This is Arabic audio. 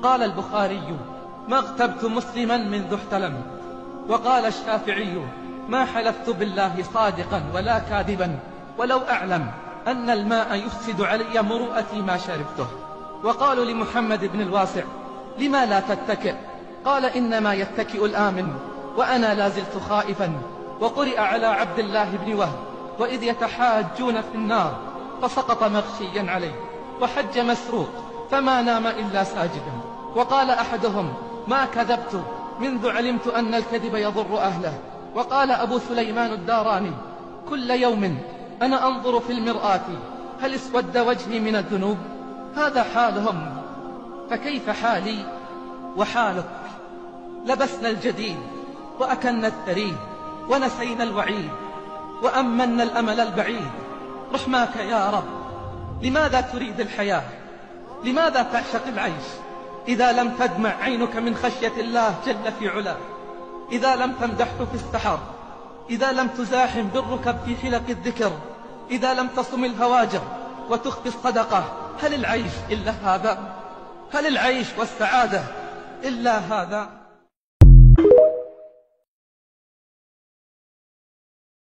قال البخاري: ما اغتبت مسلما منذ احتلم. وقال الشافعي: ما حلفت بالله صادقا ولا كاذبا ولو أعلم أن الماء يفسد علي مروءتي ما شربته. وقالوا لمحمد بن الواسع: لما لا تتكئ؟ قال: إنما يتكئ الآمن وأنا لا زلت خائفا. وقرئ على عبد الله بن وهب: وإذ يتحاجون في النار فسقط مغشيا عليه. وحج مسروق فما نام إلا ساجدا. وقال أحدهم: ما كذبت منذ علمت أن الكذب يضر أهله. وقال أبو سليمان الداراني: كل يوم أنا أنظر في المرآة هل اسود وجهي من الذنوب؟ هذا حالهم، فكيف حالي وحالك؟ لبسنا الجديد وأكلنا الثريد ونسينا الوعيد وأمنا الأمل البعيد. رحماك يا رب، لماذا تريد الحياة؟ لماذا تعشق العيش إذا لم تدمع عينك من خشية الله جل في علاه؟ إذا لم تمدحه في السحر، إذا لم تزاحم بالركب في حلق الذكر، إذا لم تصم الهواجر وتخفي الصدقة، هل العيش إلا هذا؟ هل العيش والسعادة إلا هذا؟